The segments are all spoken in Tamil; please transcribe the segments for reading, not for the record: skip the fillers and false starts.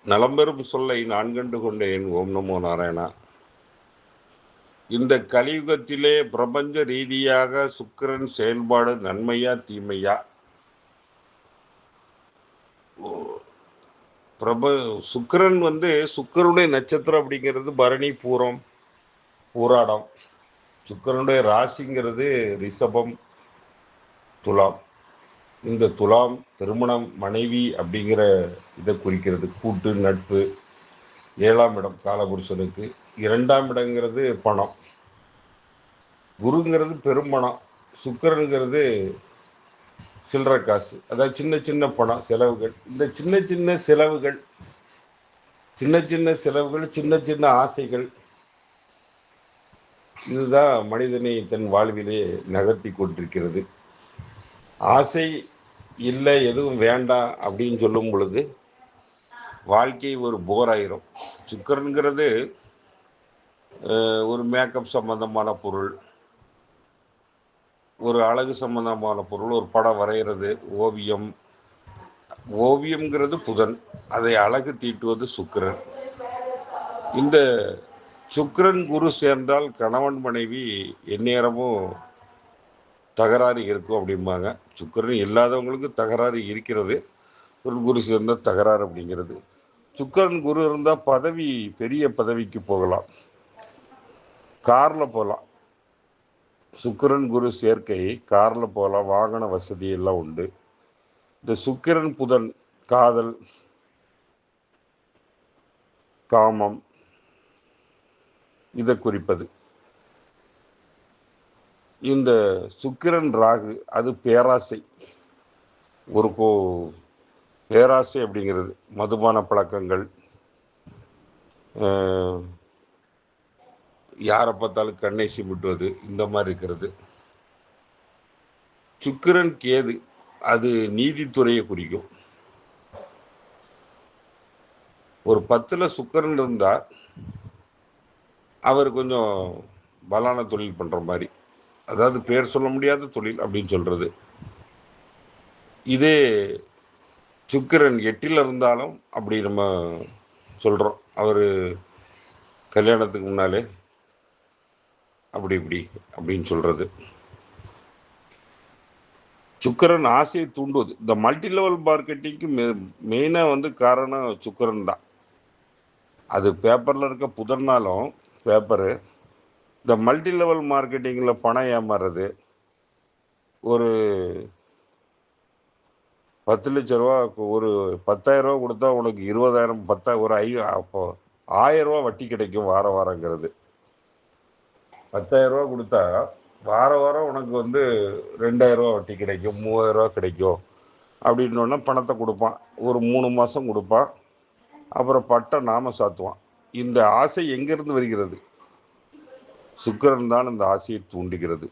நலம்பெறும் சொல்லை நான் கண்டு கொண்டேன். ஓம் நமோ நாராயணா. இந்த கலியுகத்திலே பிரபஞ்ச ரீதியாக சுக்கிரன் செயல்பாடு நன்மையா தீமையா? சுக்கிரன் சுக்கிரனுடைய நட்சத்திரம் அப்படிங்கிறது பரணி, பூரம், பூராடம். சுக்கிரனுடைய ராசிங்கிறது ரிஷபம், துலாம். இந்த துலாம் திருமணம், மனைவி அப்படிங்கிற இதை குறிக்கிறது. கூட்டு நட்பு. 7ஆம் இடம் காலபுருஷனுக்கு. 2ஆம் இடங்கிறது பணம். குருங்கிறது பெரும்பணம். சுக்கிரனுங்கிறது சில்லற காசு, அதாவது சின்ன சின்ன பணம் செலவுகள். இந்த சின்ன சின்ன செலவுகள், சின்ன சின்ன ஆசைகள், இதுதான் மனிதனை தன் வாழ்விலே நகர்த்தி கொண்டிருக்கிறது. ஆசை இல்லை, எதுவும் வேண்டாம் அப்படின்னு சொல்லும் பொழுது வாழ்க்கை ஒரு போர் ஆயிரும். சுக்கிரன்கிறது ஒரு மேக்கப் சம்பந்தமான பொருள், ஒரு அழகு சம்பந்தமான பொருள், ஒரு படம் வரைகிறது, ஓவியம். ஓவியம்ங்கிறது புதன், அதை அழகு தீட்டுவது சுக்கிரன். இந்த சுக்கிரன் குரு சேர்ந்தால் கணவன் மனைவி எந்நேரமும் தகராறு இருக்கும் அப்படிம்பாங்க. சுக்கிரன் இல்லாதவங்களுக்கு தகராறு இருக்கிறது. குரு சேர்ந்தால் தகராறு அப்படிங்கிறது. சுக்கிரன் குரு இருந்தால் பதவி, பெரிய பதவிக்கு போகலாம், காரில் போகலாம். சுக்கிரன் குரு சேர்க்கை காரில் போகலாம், வாகன வசதி எல்லாம் உண்டு. இந்த சுக்கிரன் புதன் காதல், காமம் இதை குறிப்பது. இந்த சுக்கிரன் ராகு அது பேராசை. ஒரு பேராசை அப்படிங்கிறது மதுபான பழக்கங்கள், யாரை பார்த்தாலும் கண்ணை சிமிட்டுவது, இந்த மாதிரி இருக்கிறது. சுக்கிரன் கேது அது நீதித்துறையை குறிக்கும். ஒரு 10ல் சுக்கிரன் இருந்தா அவர் கொஞ்சம் பலான தொழில் பண்ற மாதிரி, அதாவது பேர் சொல்ல முடியாத தொழில் அப்படின்னு சொல்றது. இதே சுக்கிரன் 8ல் இருந்தாலும் அப்படி நம்ம சொல்றோம், அவர் கல்யாணத்துக்கு முன்னாலே அப்படி இப்படி அப்படின்னு சொல்றது. சுக்கிரன் ஆசையை தூண்டுவது. இந்த மல்டி லெவல் மார்க்கெட்டிங்க்கு மெயினாக காரணம் சுக்கிரன் தான். அது பேப்பரில் இருக்க புதன்னாலும் பேப்பரு, இந்த மல்டி லெவல் மார்க்கெட்டிங்கில் பணம் ஏமாறுறது. ஒரு 10 லட்ச ரூபா, ஒரு 10,000 ரூபா கொடுத்தா உனக்கு 20,000, ஒரு 1000 ரூபா வட்டி கிடைக்கும் வாரங்கிறது. 10,000 ரூபா கொடுத்தா வாரம் உனக்கு 2,000 ரூபா வட்டி கிடைக்கும், 3,000 ரூபா கிடைக்கும் அப்படின்னோன்னா பணத்தை கொடுப்பான். ஒரு 3 மாதம் கொடுப்பான், அப்புறம் பட்டை நாம சாத்துவான். இந்த ஆசை எங்கிருந்து வருகிறது? சுக்கிரன் தான் இந்த ஆசையை தூண்டுகிறது.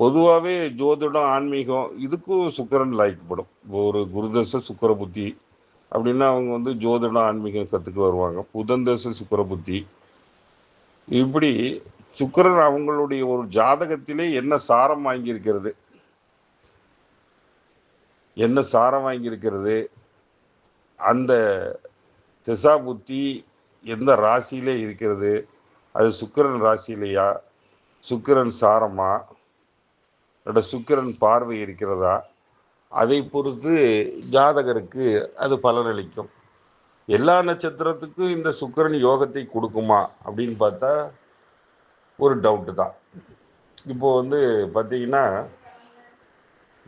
பொதுவாகவே ஜோதிடம், ஆன்மீகம் இதுக்கும் சுக்கிரன் லாய்க்கப்படும். ஒரு குருதசை சுக்கிர புத்தி அப்படின்னா அவங்க ஜோதிடம், ஆன்மீகம் கற்றுக்க வருவாங்க. புதன் தசை சுக்கிர புத்தி. இப்படி சுக்கிரன் அவங்களுடைய ஒரு ஜாதகத்திலே என்ன சாரம் வாங்கியிருக்கிறது, அந்த திசா புத்தி எந்த ராசியிலே இருக்கிறது, அது சுக்கிரன் ராசியிலையா, சுக்கிரன் சாரமா, சுக்கிரன் பார்வை இருக்கிறதா, அதை பொறுத்து ஜாதகருக்கு அது பலனளிக்கும். எல்லா நட்சத்திரத்துக்கும் இந்த சுக்கிரன் யோகத்தை கொடுக்குமா அப்படின்னு பார்த்தா ஒரு டவுட்டு தான். இப்போ பார்த்தீங்கன்னா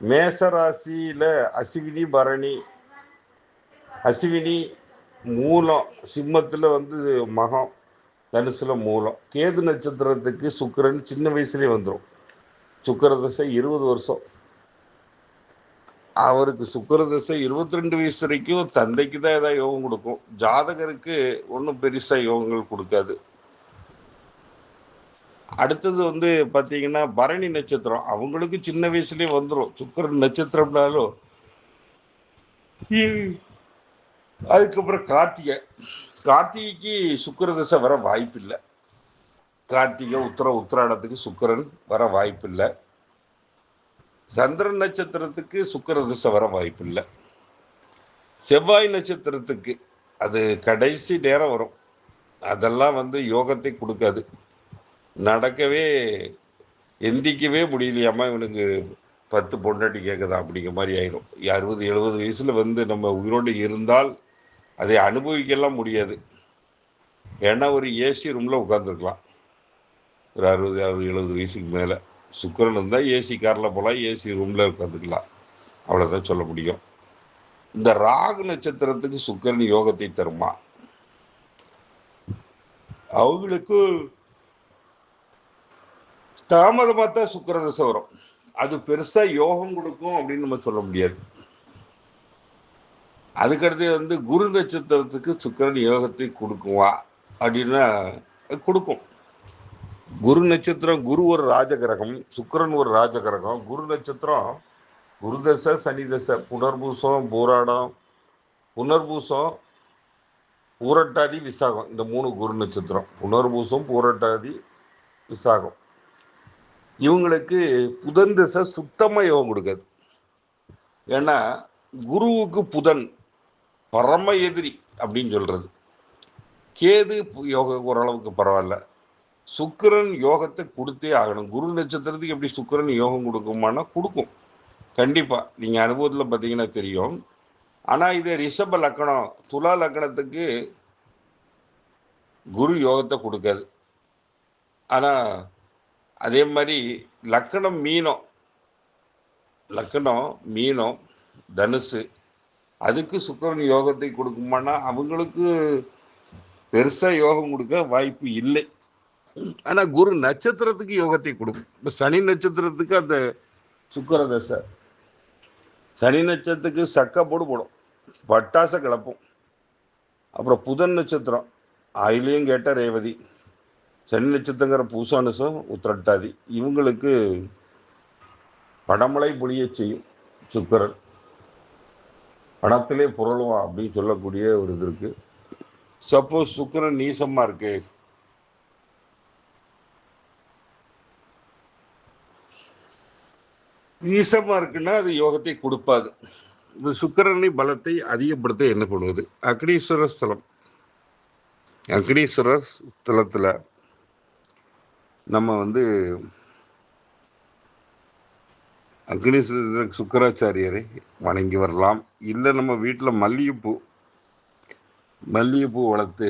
மேசராசியில் அஸ்வினி, பரணி, அஸ்வினி மூலம், சிம்மத்தில் மகம், தனுசுல மூலம். கேது நட்சத்திரத்துக்கு சுக்கிரன் சின்ன வயசுலேயே வந்துடும். சுக்கிர தசை 20 வருஷம். அவருக்கு சுக்கிர தசை 22 வயசு வரைக்கும் தந்தைக்கு தான் ஏதாவது யோகம் கொடுக்கும், ஜாதகருக்கு ஒன்றும் பெருசாக யோகங்கள் கொடுக்காது. அடுத்தது பார்த்தீங்கன்னா பரணி நட்சத்திரம், அவங்களுக்கு சின்ன வயசுலேயே வந்துடும். சுக்கிரன் நட்சத்திரம்னாலும். அதுக்கப்புறம் கார்த்திகைக்கு சுக்கிர தசை வர வாய்ப்பு இல்லை. கார்த்திகை, உத்திராடத்துக்கு சுக்கிரன் வர வாய்ப்பு இல்லை. சந்திரன் நட்சத்திரத்துக்கு சுக்கிர தசை வர வாய்ப்பு இல்லை. செவ்வாய் நட்சத்திரத்துக்கு அது கடைசி நேரம் வரும். அதெல்லாம் யோகத்தை கொடுக்காது. நடக்கவே எந்திக்கவே முடியலையாம்மா இவனுக்கு 10 பொண்டாட்டி கேட்குதா அப்படிங்கிற மாதிரி ஆயிரும். 60, 70 வயசுல நம்ம உயிரோடு இருந்தால் அதை அனுபவிக்கலாம் முடியாது. ஏன்னா ஒரு ஏசி ரூம்ல உட்காந்துருக்கலாம். ஒரு 60, 70 வயசுக்கு மேலே சுக்கிரன் இருந்தால் ஏசி காரில் போகலாம், ஏசி ரூமில் உட்காந்துக்கலாம். அவ்வளோதான் சொல்ல முடியும். இந்த ராகு நட்சத்திரத்துக்கு சுக்கிரன் யோகத்தை தருமா? அவங்களுக்கு தாமதமாக தான் சுக்கிர தசை வரும். அது பெருசா யோகம் கொடுக்கும் அப்படின்னு நம்ம சொல்ல முடியாது. அதுக்கடுத்து குரு நட்சத்திரத்துக்கு சுக்கிரன் யோகத்தை கொடுக்குவா அப்படின்னா கொடுக்கும். குரு நட்சத்திரம், குரு ஒரு ராஜகிரகம், சுக்கிரன் ஒரு ராஜகிரகம். குரு நட்சத்திரம் குரு தசை, சனி தசை, புனர்பூசம், பூராடம், புனர்பூசம், பூரட்டாதி, விசாகம், இந்த 3 குரு நட்சத்திரம். புனர்பூசம், பூரட்டாதி, விசாகம். இவங்களுக்கு புதன் திசை சுத்தமா யோகம் கொடுக்காது. ஏன்னா குருவுக்கு புதன் பரம எதிரி அப்படின்னு சொல்றது. கேது யோகம் ஓரளவுக்கு பரவாயில்ல. சுக்கிரன் யோகத்தை கொடுத்தே ஆகணும். குரு நட்சத்திரத்துக்கு எப்படி சுக்கிரன் யோகம் கொடுக்குமானா கொடுக்கும் கண்டிப்பா. நீங்க அனுபவத்துல பார்த்தீங்கன்னா தெரியும். ஆனா இது ரிஷப லக்கணம், துலா லக்கணத்துக்கு குரு யோகத்தை கொடுக்காது. ஆனா அதே மாதிரி லக்கணம் மீனம், தனுசு, அதுக்கு சுக்கிரன் யோகத்தை கொடுக்குமானா அவங்களுக்கு பெருசா யோகம் கொடுக்க வாய்ப்பு இல்லை. ஆனா குரு நட்சத்திரத்துக்கு யோகத்தை கொடுக்கும். இப்ப சனி நட்சத்திரத்துக்கு அந்த சுக்கிர தசை, சனி நட்சத்திரத்துக்கு சக்க போடும், பட்டாச கிளப்பும். அப்புறம் புதன் நட்சத்திரம் ஆயிலையும் கேட்ட ரேவதி, சனி நட்சத்திரங்கிற பூசானுசம், உத்திரட்டாதி, இவங்களுக்கு படமலை பொழிய செய்யும் சுக்கிரன். பணத்திலே புரளுவான் அப்படின்னு சொல்லக்கூடிய ஒரு இது இருக்கு. சப்போஸ் சுக்கிரன் நீசமா இருக்கு, இருக்குன்னா அது யோகத்தை கொடுப்பாது. இந்த சுக்கிரனை பலத்தை அதிகப்படுத்த என்ன பண்ணுவது? அக்னீஸ்வரர் ஸ்தலம், அக்னீஸ்வரர் ஸ்தலத்துல நம்ம அக்னீஸ்வரர் சுக்கராச்சாரியரை வணங்கி வரலாம். இல்லை நம்ம வீட்டில் மல்லிகைப்பூ வளர்த்து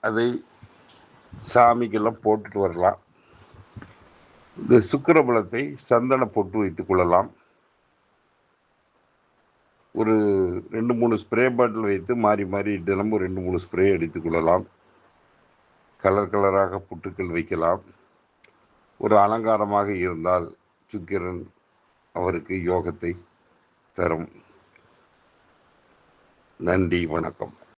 அதை சாமிக்கெல்லாம் போட்டுட்டு வரலாம். இந்த சுக்கிர பலத்தை சந்தன போட்டு வைத்துக் கொள்ளலாம். ஒரு 2-3 ஸ்ப்ரே பாட்டில் வைத்து மாறி மாறி தினமும் 2-3 ஸ்ப்ரே அடித்துக் கொள்ளலாம். கலர் கலராக புட்டுக்கள் வைக்கலாம். ஒரு அலங்காரமாக இருந்தால் சுக்கிரன் அவருக்கு யோகத்தை தரும். நன்றி, வணக்கம்.